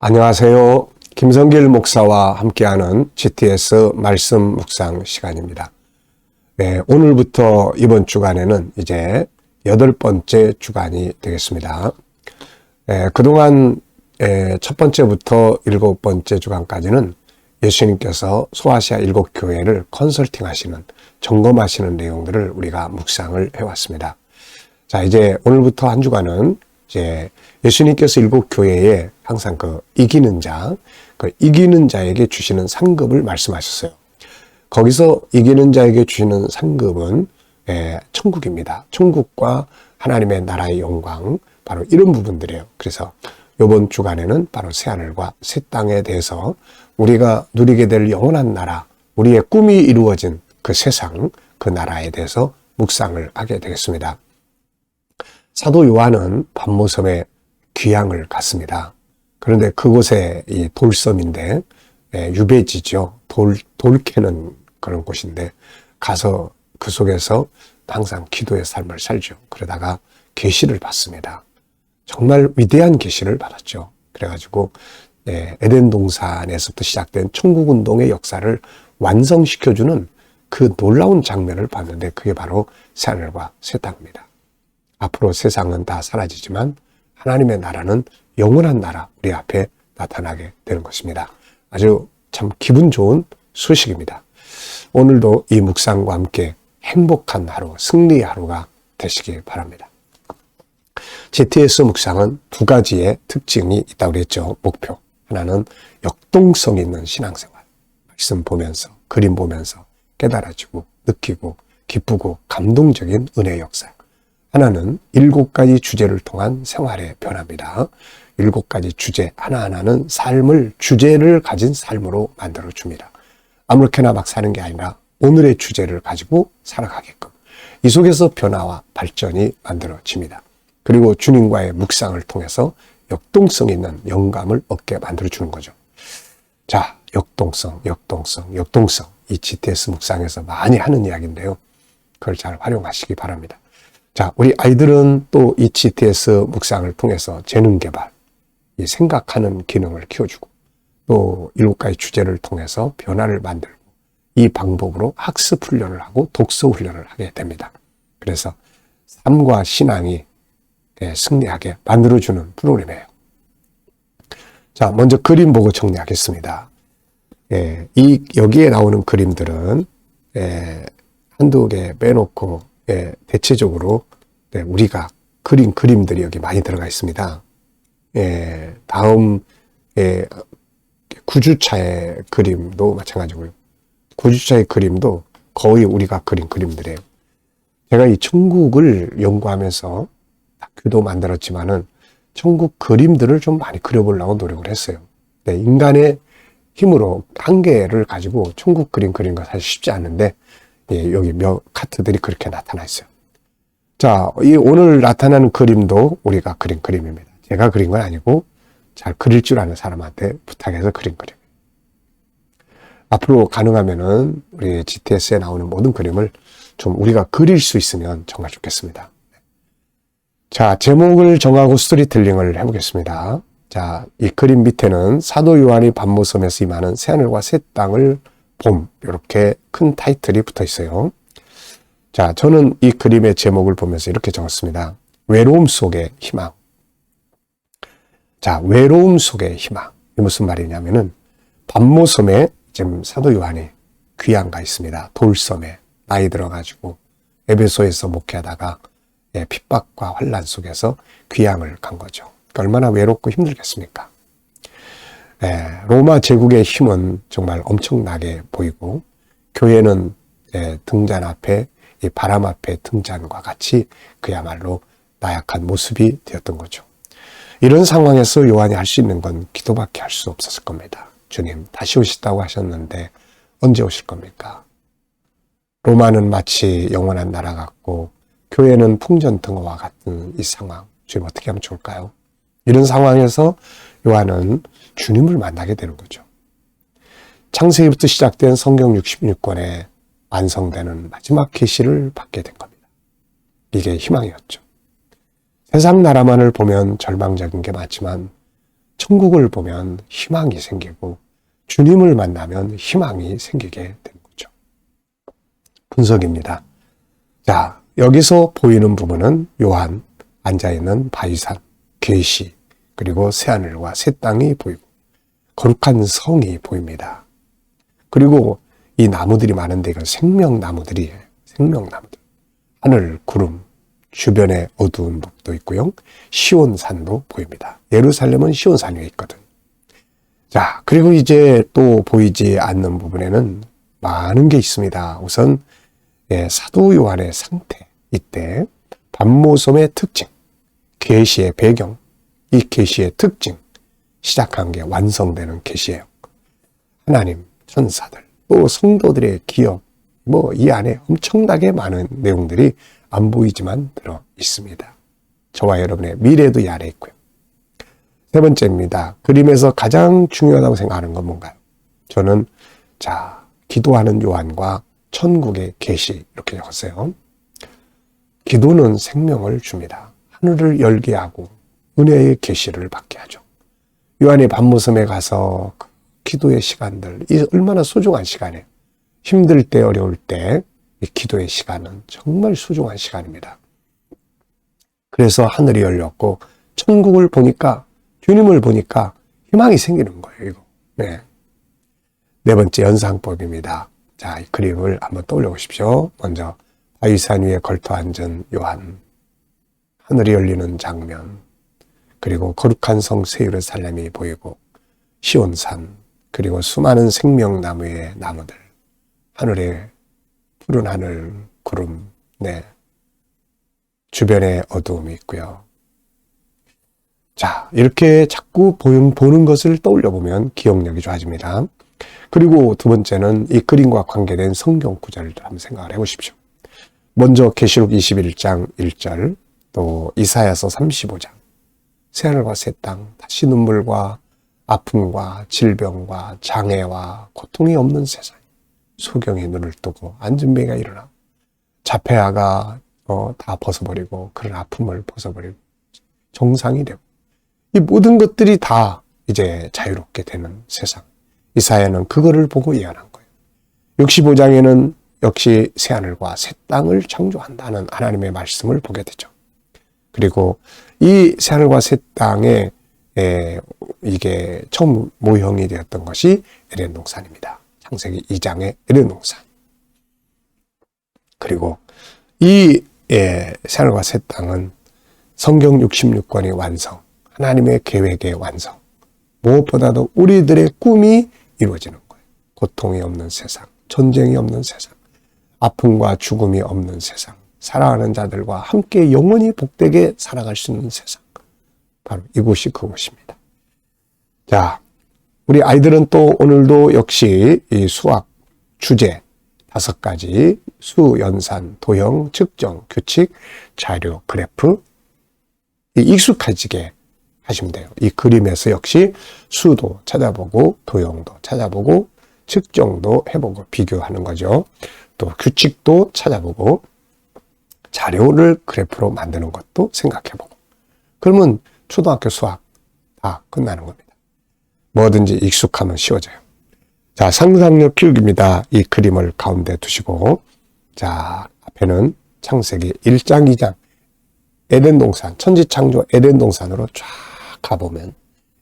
안녕하세요. 김성길 목사와 함께하는 GTS 말씀 묵상 시간입니다. 네, 오늘부터 이번 주간에는 이제 8번째 주간이 되겠습니다. 그동안 첫 번째부터 7번째 주간까지는 예수님께서 소아시아 7교회를 컨설팅 하시는, 점검하시는 내용들을 우리가 묵상을 해왔습니다. 자, 이제 오늘부터 한 주간은 이제 예수님께서 7교회에 항상 이기는 자에게 주시는 상급을 말씀하셨어요. 거기서 이기는 자에게 주시는 상급은 천국입니다. 천국과 하나님의 나라의 영광, 바로 이런 부분들이에요. 그래서 이번 주간에는 바로 새하늘과 새 땅에 대해서 우리가 누리게 될 영원한 나라, 우리의 꿈이 이루어진 그 세상, 그 나라에 대해서 묵상을 하게 되겠습니다. 사도 요한은 pat모섬에 귀향을 갔습니다. 그런데 그곳에 이 돌섬인데 유배지죠. 돌 캐는 그런 곳인데 가서 그 속에서 항상 기도의 삶을 살죠. 그러다가 계시를 받습니다. 정말 위대한 계시를 받았죠. 그래가지고 에덴 동산에서부터 시작된 천국운동의 역사를 완성시켜주는 그 놀라운 장면을 봤는데 그게 바로 새하늘과 새 땅입니다. 앞으로 세상은 다 사라지지만 하나님의 나라는 영원한 나라, 우리 앞에 나타나게 되는 것입니다. 아주 참 기분 좋은 소식입니다. 오늘도 이 묵상과 함께 행복한 하루, 승리의 하루가 되시기 바랍니다. GTS 묵상은 두 가지의 특징이 있다고 그랬죠. 목표. 하나는 역동성 있는 신앙생활. 말씀 보면서, 그림 보면서 깨달아지고, 느끼고, 기쁘고, 감동적인 은혜의 역사. 하나는 7가지 주제를 통한 생활의 변화입니다. 7가지 주제 하나하나는 삶을, 주제를 가진 삶으로 만들어줍니다. 아무렇게나 막 사는 게 아니라 오늘의 주제를 가지고 살아가게끔 이 속에서 변화와 발전이 만들어집니다. 그리고 주님과의 묵상을 통해서 역동성 있는 영감을 얻게 만들어주는 거죠. 자, 역동성. 이 GTS 묵상에서 많이 하는 이야기인데요. 그걸 잘 활용하시기 바랍니다. 자, 우리 아이들은 또 이 GTS 묵상을 통해서 재능 개발, 이 생각하는 기능을 키워주고 또 7가지 주제를 통해서 변화를 만들고 이 방법으로 학습 훈련을 하고 독서 훈련을 하게 됩니다. 그래서 삶과 신앙이 승리하게 만들어주는 프로그램이에요. 자, 먼저 그림 보고 정리하겠습니다. 여기에 나오는 그림들은 한두 개 빼놓고 대체적으로 우리가 그린 그림들이 여기 많이 들어가 있습니다. 다음 구주차의 그림도 마찬가지고요. 구주차의 그림도 거의 우리가 그린 그림들이에요. 제가 이 천국을 연구하면서 다큐도 만들었지만은 천국 그림들을 좀 많이 그려보려고 노력을 했어요. 인간의 힘으로 한계를 가지고 천국 그림 그리는 거 사실 쉽지 않은데 여기 몇 카트들이 그렇게 나타나 있어요. 자, 이 오늘 나타나는 그림도 우리가 그린 그림입니다. 제가 그린 건 아니고 잘 그릴 줄 아는 사람한테 부탁해서 그린 그림. 앞으로 가능하면은 우리 GTS에 나오는 모든 그림을 좀 우리가 그릴 수 있으면 정말 좋겠습니다. 자, 제목을 정하고 스토리텔링을 해보겠습니다. 자, 이 그림 밑에는 사도 요한이 pat모섬에서 임하는 새하늘과 새 땅을 봄, 이렇게 큰 타이틀이 붙어 있어요. 자, 저는 이 그림의 제목을 보면서 이렇게 적었습니다. 외로움 속의 희망. 자, 외로움 속의 희망. 이게 무슨 말이냐면은 pat모섬에 지금 사도 요한이 귀양 가 있습니다. 돌섬에 나이 들어가지고 에베소에서 목회하다가 핍박과 환난 속에서 귀양을 간 거죠. 그러니까 얼마나 외롭고 힘들겠습니까? 로마 제국의 힘은 정말 엄청나게 보이고 교회는 등잔 앞에 이 바람 앞에 등잔과 같이 그야말로 나약한 모습이 되었던 거죠. 이런 상황에서 요한이 할 수 있는 건 기도밖에 할 수 없었을 겁니다. 주님 다시 오시다고 하셨는데 언제 오실 겁니까? 로마는 마치 영원한 나라 같고 교회는 풍전등화와 같은 이 상황, 주님 어떻게 하면 좋을까요? 이런 상황에서 요한은 주님을 만나게 되는 거죠. 창세기부터 시작된 성경 66권에 완성되는 마지막 계시를 받게 된 겁니다. 이게 희망이었죠. 세상 나라만을 보면 절망적인 게 많지만 천국을 보면 희망이 생기고 주님을 만나면 희망이 생기게 되는 거죠. 분석입니다. 자, 여기서 보이는 부분은 요한 앉아있는 바위산, 계시, 그리고 새하늘과 새 땅이 보이고 거룩한 성이 보입니다. 그리고 이 나무들이 많은데 이건 생명나무들이에요. 생명나무들. 하늘, 구름, 주변에 어두운 벽도 있고요. 시온산도 보입니다. 예루살렘은 시온산 위에 있거든. 자, 그리고 이제 또 보이지 않는 부분에는 많은 게 있습니다. 우선 사도 요한의 상태, 이때 밤모섬의 특징, 계시의 배경, 이 계시의 특징, 시작한 게 완성되는 계시예요. 하나님, 천사들, 또 성도들의 기억, 이 안에 엄청나게 많은 내용들이 안 보이지만 들어 있습니다. 저와 여러분의 미래도 이 안에 있고요. 세 번째입니다. 그림에서 가장 중요하다고 생각하는 건 뭔가요? 저는 기도하는 요한과 천국의 계시 이렇게 적었어요. 기도는 생명을 줍니다. 하늘을 열게 하고 은혜의 계시를 받게 하죠. 요한이 밤모섬에 가서 기도의 시간들, 이 얼마나 소중한 시간이에요. 힘들 때, 어려울 때 이 기도의 시간은 정말 소중한 시간입니다. 그래서 하늘이 열렸고 천국을 보니까, 주님을 보니까 희망이 생기는 거예요. 이거. 네 번째 연상법입니다. 자, 이 그림을 한번 떠올려 보십시오. 먼저 바위산 위에 걸터 앉은 요한, 하늘이 열리는 장면, 그리고 거룩한 성 새 예루살렘이 보이고 시온산, 그리고 수많은 생명나무의 나무들, 하늘에 푸른 하늘, 구름, 주변에 어두움이 있고요. 자, 이렇게 자꾸 보는 것을 떠올려 보면 기억력이 좋아집니다. 그리고 두 번째는 이 그림과 관계된 성경 구절을 한번 생각을 해보십시오. 먼저 계시록 21장 1절, 또 이사야서 35장, 새하늘과 새 땅, 다시 눈물과 아픔과 질병과 장애와 고통이 없는 세상, 소경이 눈을 뜨고 안진뱅이가 일어나고 자폐아가 다 벗어버리고 그런 아픔을 벗어버리고 정상이 되고 이 모든 것들이 다 이제 자유롭게 되는 세상. 이사야는 그거를 보고 예언한 거예요. 65장에는 역시 새하늘과 새 땅을 창조한다는 하나님의 말씀을 보게 되죠. 그리고 이 새하늘과 새 땅에 이게 처음 모형이 되었던 것이 에덴 동산입니다. 창세기 2장의 에덴 동산. 그리고 이 새하늘과 새 땅은 성경 66권의 완성, 하나님의 계획의 완성, 무엇보다도 우리들의 꿈이 이루어지는 거예요. 고통이 없는 세상, 전쟁이 없는 세상, 아픔과 죽음이 없는 세상, 사랑하는 자들과 함께 영원히 복되게 살아갈 수 있는 세상, 바로 이곳이 그곳입니다. 자, 우리 아이들은 또 오늘도 역시 이 수학 주제 5가지, 수, 연산, 도형, 측정, 규칙, 자료, 그래프 익숙해지게 하시면 돼요. 이 그림에서 역시 수도 찾아보고 도형도 찾아보고 측정도 해보고 비교하는 거죠. 또 규칙도 찾아보고 자료를 그래프로 만드는 것도 생각해보고, 그러면 초등학교 수학 다 끝나는 겁니다. 뭐든지 익숙하면 쉬워져요. 자, 상상력 키우기입니다. 이 그림을 가운데 두시고, 자, 앞에는 창세기 1장, 2장, 에덴 동산, 천지창조 에덴 동산으로 쫙 가보면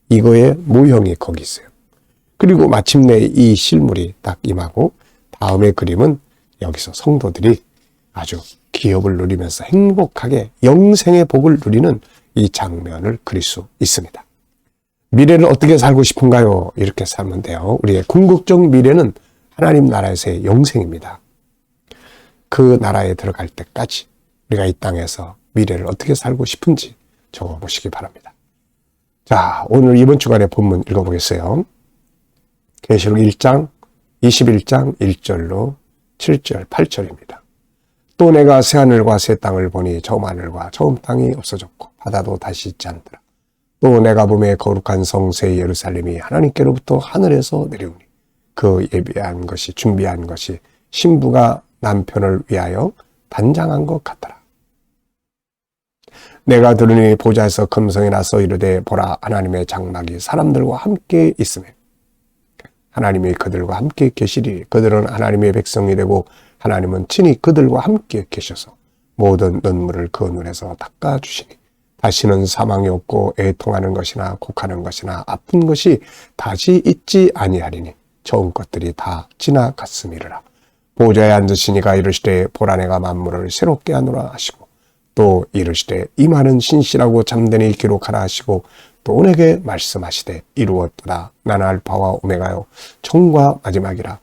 이거의 모형이 거기 있어요. 그리고 마침내 이 실물이 딱 임하고 다음의 그림은 여기서 성도들이 아주 기업을 누리면서 행복하게 영생의 복을 누리는 이 장면을 그릴 수 있습니다. 미래를 어떻게 살고 싶은가요? 이렇게 살면 돼요. 우리의 궁극적 미래는 하나님 나라에서의 영생입니다. 그 나라에 들어갈 때까지 우리가 이 땅에서 미래를 어떻게 살고 싶은지 적어보시기 바랍니다. 자, 오늘 이번 주간의 본문 읽어보겠어요. 계시록 1장 21장 1절로 7절 8절입니다. 또 내가 새하늘과 새 땅을 보니 처음 하늘과 처음 땅이 없어졌고 바다도 다시 있지 않더라. 또 내가 보매 거룩한 성 새 예루살렘이 하나님께로부터 하늘에서 내려오니 그 예비한 것이 준비한 것이 신부가 남편을 위하여 단장한 것 같더라. 내가 들으니 보좌에서 금성이 나서 이르되 보라 하나님의 장막이 사람들과 함께 있으며 하나님이 그들과 함께 계시리. 그들은 하나님의 백성이 되고 하나님은 친히 그들과 함께 계셔서 모든 눈물을 그 눈에서 닦아주시니 다시는 사망이 없고 애통하는 것이나 곡하는 것이나 아픈 것이 다시 있지 아니하리니 처음 것들이 다 지나갔음이라. 보좌에 앉으시니가 이르시되 보라 내가 만물을 새롭게 하노라 하시고 또 이르시되 이 말은 신실하고 참되니 기록하라 하시고 또 내게 말씀하시되 이루었도다. 나는 알파와 오메가요 처음과 마지막이라.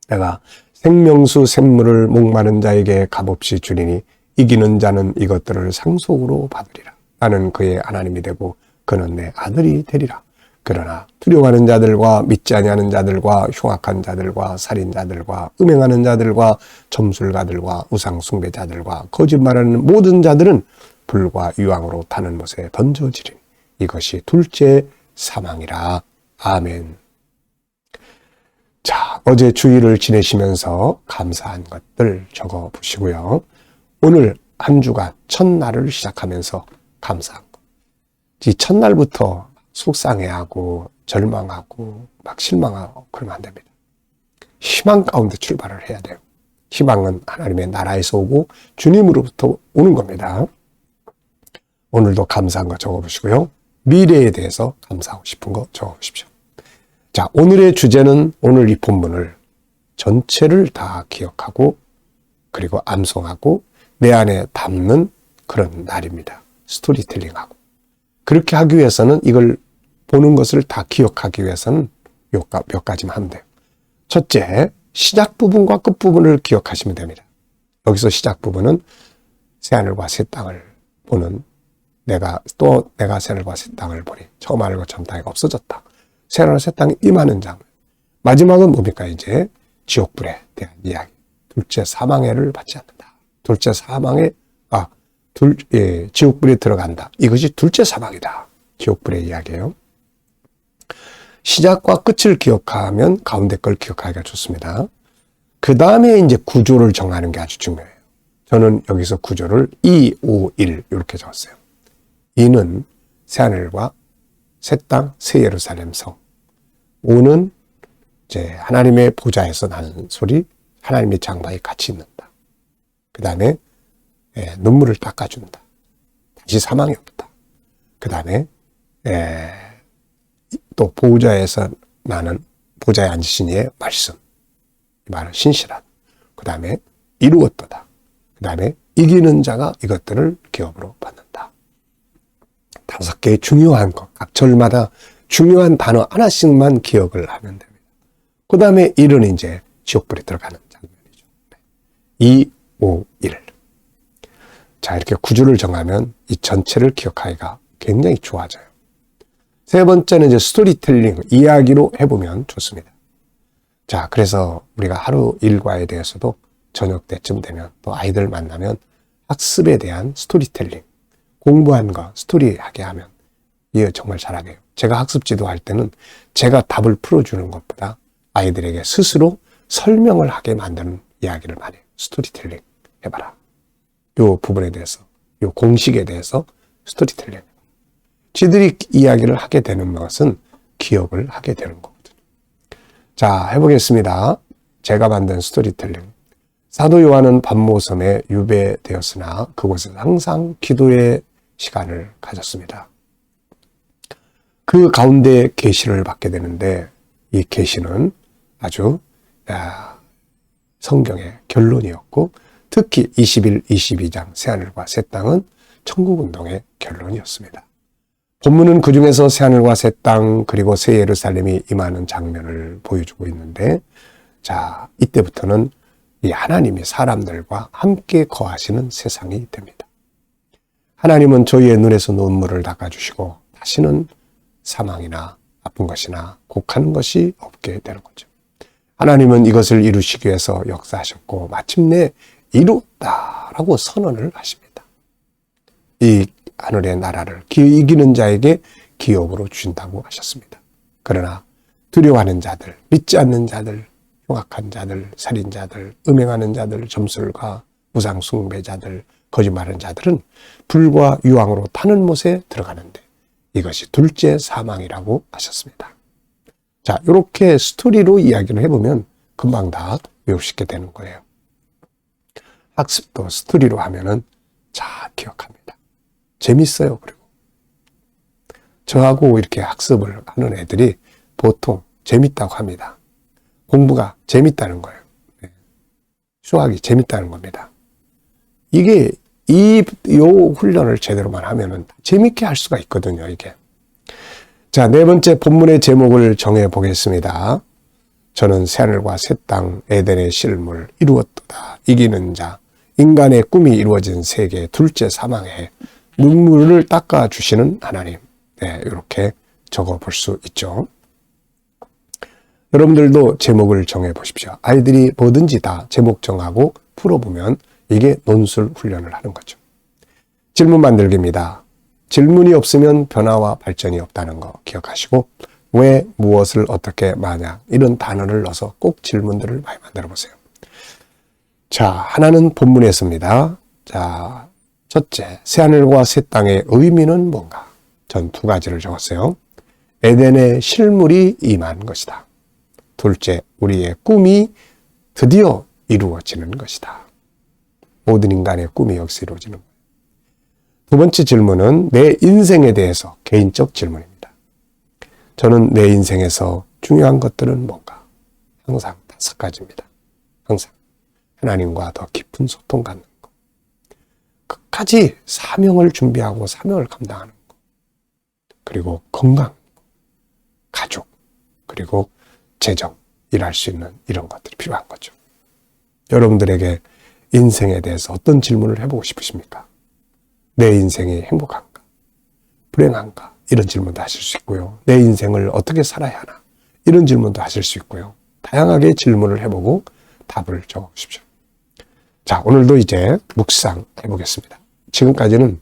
내가 생명수 샘물을 목마른 자에게 값없이 주리니 이기는 자는 이것들을 상속으로 받으리라. 나는 그의 하나님이 되고 그는 내 아들이 되리라. 그러나 두려워하는 자들과 믿지 아니하는 자들과 흉악한 자들과 살인자들과 음행하는 자들과 점술가들과 우상 숭배자들과 거짓말하는 모든 자들은 불과 유황으로 타는 못에 던져지리니 이것이 둘째 사망이라. 아멘. 자, 어제 주일을 지내시면서 감사한 것들 적어 보시고요. 오늘 한 주간 첫날을 시작하면서 감사한 것. 이 첫날부터 속상해하고 절망하고 막 실망하고 그러면 안 됩니다. 희망 가운데 출발을 해야 돼요. 희망은 하나님의 나라에서 오고 주님으로부터 오는 겁니다. 오늘도 감사한 거 적어보시고요. 미래에 대해서 감사하고 싶은 거 적어보십시오. 자, 오늘의 주제는 오늘 이 본문을 전체를 다 기억하고 그리고 암송하고 내 안에 담는 그런 날입니다. 스토리텔링하고. 그렇게 하기 위해서는 이걸 보는 것을 다 기억하기 위해서는 몇 가지만 하면 돼요. 첫째, 시작 부분과 끝 부분을 기억하시면 됩니다. 여기서 시작 부분은 새하늘과 새 땅을 보는 내가 새하늘과 새 땅을 보니 처음 하늘과 처음 땅이 없어졌다. 새하늘과 새 땅이 임하는 장면. 마지막은 뭡니까? 이제 지옥불에 대한 이야기. 둘째 사망해를 받지 않는다. 둘째 사망에 지옥불에 들어간다. 이것이 둘째 사망이다. 지옥불의 이야기예요. 시작과 끝을 기억하면 가운데 걸 기억하기가 좋습니다. 그 다음에 이제 구조를 정하는 게 아주 중요해요. 저는 여기서 구조를 2, 5, 1 이렇게 적었어요. 2는 새하늘과 새 땅, 새 예루살렘 성. 5는 이제 하나님의 보좌에서 나는 소리, 하나님의 장막이 같이 있는다. 그 다음에 눈물을 닦아준다. 다시 사망이 없다. 그 다음에 또 보좌에서 나는 보좌에 앉으신 이의 말씀. 이 말은 신실한. 그 다음에 이루었도다. 그 다음에 이기는 자가 이것들을 기업으로 받는다. 5개의 중요한 것, 각 절마다 중요한 단어 하나씩만 기억을 하면 됩니다. 그 다음에 1은 이제 지옥불에 들어가는 장면이죠. 2, 5, 1. 자, 이렇게 구조를 정하면 이 전체를 기억하기가 굉장히 좋아져요. 세 번째는 이제 스토리텔링, 이야기로 해보면 좋습니다. 자, 그래서 우리가 하루 일과에 대해서도 저녁 때쯤 되면 또 아이들 만나면 학습에 대한 스토리텔링, 공부한 거 스토리하게 하면 이거 정말 잘하게 해요. 제가 학습 지도할 때는 제가 답을 풀어주는 것보다 아이들에게 스스로 설명을 하게 만드는 이야기를 많이 해요. 스토리텔링 해봐라. 요 부분에 대해서, 요 공식에 대해서 스토리텔링. 지들이 이야기를 하게 되는 것은 기억을 하게 되는 거거든요. 자, 해보겠습니다. 제가 만든 스토리텔링. 사도 요한은 반모섬에 유배되었으나 그곳에서 항상 기도의 시간을 가졌습니다. 그 가운데 계시를 받게 되는데 이 계시는 아주 성경의 결론이었고 특히 21, 22장 새하늘과 새 땅은 천국운동의 결론이었습니다. 본문은 그중에서 새하늘과 새 땅 그리고 새 예루살렘이 임하는 장면을 보여주고 있는데 자, 이때부터는 이 하나님이 사람들과 함께 거하시는 세상이 됩니다. 하나님은 저희의 눈에서 눈물을 닦아주시고 다시는 사망이나 아픈 것이나 곡하는 것이 없게 되는 거죠. 하나님은 이것을 이루시기 위해서 역사하셨고 마침내 이루었다라고 선언을 하십니다. 이 하늘의 나라를 이기는 자에게 기업으로 주신다고 하셨습니다. 그러나 두려워하는 자들, 믿지 않는 자들, 흉악한 자들, 살인자들, 음행하는 자들, 점술가, 우상 숭배자들, 거짓말하는 자들은 불과 유황으로 타는 못에 들어가는데 이것이 둘째 사망이라고 하셨습니다. 자, 이렇게 스토리로 이야기를 해보면 금방 다 외울 수 있게 되는 거예요. 학습도 스토리로 하면은 잘 기억합니다. 재밌어요. 그리고 저하고 이렇게 학습을 하는 애들이 보통 재밌다고 합니다. 공부가 재밌다는 거예요. 수학이 재밌다는 겁니다. 이게 요 훈련을 제대로만 하면은 재밌게 할 수가 있거든요, 이게. 자, 네 번째 본문의 제목을 정해 보겠습니다. 저는 새하늘과 새 땅 에덴의 실물 이루었도다. 이기는 자, 인간의 꿈이 이루어진 세계 둘째 사망에 눈물을 닦아 주시는 하나님. 네, 이렇게 적어 볼 수 있죠. 여러분들도 제목을 정해 보십시오. 아이들이 뭐든지 다 제목 정하고 풀어보면 이게 논술 훈련을 하는 거죠. 질문 만들기입니다. 질문이 없으면 변화와 발전이 없다는 거 기억하시고 왜, 무엇을, 어떻게, 만약 이런 단어를 넣어서 꼭 질문들을 많이 만들어 보세요. 자, 하나는 본문에서입니다. 자, 첫째, 새하늘과 새 땅의 의미는 뭔가? 전 두 가지를 적었어요. 에덴의 실물이 임한 것이다. 둘째, 우리의 꿈이 드디어 이루어지는 것이다. 모든 인간의 꿈이 여기서 이루어지는 거예요. 두 번째 질문은 내 인생에 대해서 개인적 질문입니다. 저는 내 인생에서 중요한 것들은 뭔가? 항상 5가지입니다. 항상 하나님과 더 깊은 소통 갖는 것. 끝까지 사명을 준비하고 사명을 감당하는 것. 그리고 건강, 가족, 그리고 재정, 일할 수 있는 이런 것들이 필요한 거죠. 여러분들에게 인생에 대해서 어떤 질문을 해보고 싶으십니까? 내 인생이 행복한가? 불행한가? 이런 질문도 하실 수 있고요. 내 인생을 어떻게 살아야 하나? 이런 질문도 하실 수 있고요. 다양하게 질문을 해보고 답을 적어보십시오. 자, 오늘도 이제 묵상 해보겠습니다. 지금까지는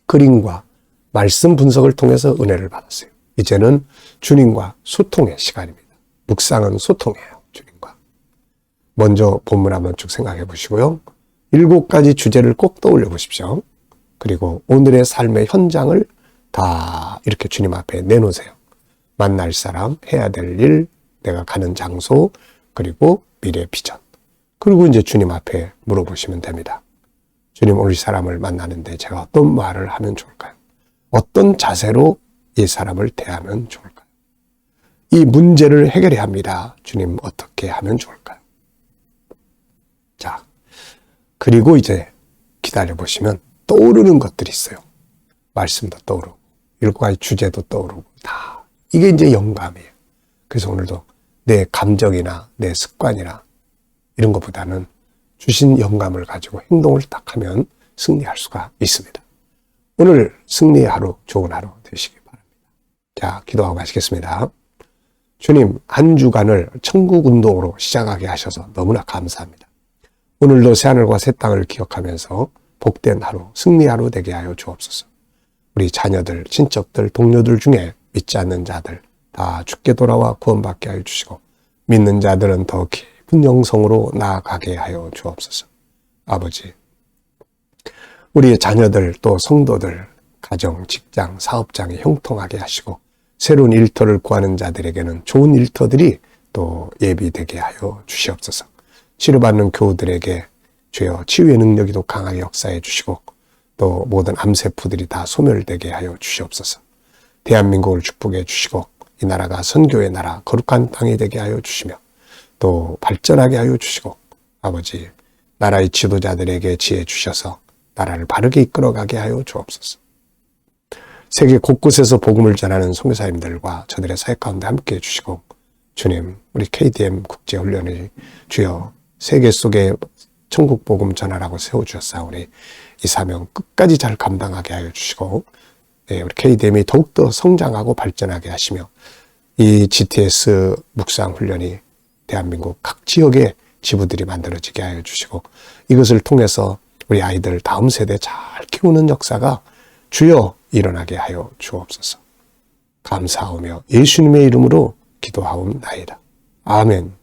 그림과 말씀 분석을 통해서 은혜를 받았어요. 이제는 주님과 소통의 시간입니다. 묵상은 소통이에요. 주님과. 먼저 본문 한번 쭉 생각해 보시고요. 7가지 주제를 꼭 떠올려 보십시오. 그리고 오늘의 삶의 현장을 다 이렇게 주님 앞에 내놓으세요. 만날 사람, 해야 될 일, 내가 가는 장소, 그리고 미래 비전. 그리고 이제 주님 앞에 물어보시면 됩니다. 주님, 오늘 이 사람을 만나는데 제가 어떤 말을 하면 좋을까요? 어떤 자세로 이 사람을 대하면 좋을까요? 이 문제를 해결해야 합니다. 주님, 어떻게 하면 좋을까요? 자, 그리고 이제 기다려보시면 떠오르는 것들이 있어요. 말씀도 떠오르고, 7가지 주제도 떠오르고, 다. 이게 이제 영감이에요. 그래서 오늘도 내 감정이나 내 습관이나 이런 것보다는 주신 영감을 가지고 행동을 딱 하면 승리할 수가 있습니다. 오늘 승리의 하루, 좋은 하루 되시기 바랍니다. 자, 기도하고 마치겠습니다. 주님, 한 주간을 천국 운동으로 시작하게 하셔서 너무나 감사합니다. 오늘도 새하늘과 새 땅을 기억하면서 복된 하루, 승리 하루 되게 하여 주옵소서. 우리 자녀들, 친척들, 동료들 중에 믿지 않는 자들 다 주께 돌아와 구원받게 하여 주시고 믿는 자들은 더 깊은 영성으로 나아가게 하여 주옵소서. 아버지, 우리의 자녀들 또 성도들, 가정, 직장, 사업장에 형통하게 하시고 새로운 일터를 구하는 자들에게는 좋은 일터들이 또 예비되게 하여 주시옵소서. 치료받는 교우들에게 주여 치유의 능력이 더 강하게 역사해 주시고 또 모든 암세포들이 다 소멸되게 하여 주시옵소서. 대한민국을 축복해 주시고 이 나라가 선교의 나라, 거룩한 땅이 되게 하여 주시며 또 발전하게 하여 주시고 아버지, 나라의 지도자들에게 지혜 주셔서 나라를 바르게 이끌어가게 하여 주옵소서. 세계 곳곳에서 복음을 전하는 선교사님들과 저들의 사역 가운데 함께해 주시고 주님, 우리 KDM 국제훈련이 주여 세계 속에 천국 복음 전하라고 세워주셨사오니 이 사명 끝까지 잘 감당하게 하여 주시고 우리 KDM이 더욱더 성장하고 발전하게 하시며 이 GTS 묵상 훈련이 대한민국 각 지역의 지부들이 만들어지게 하여 주시고 이것을 통해서 우리 아이들 다음 세대 잘 키우는 역사가 주여 일어나게 하여 주옵소서. 감사하며 예수님의 이름으로 기도하옵나이다. 아멘.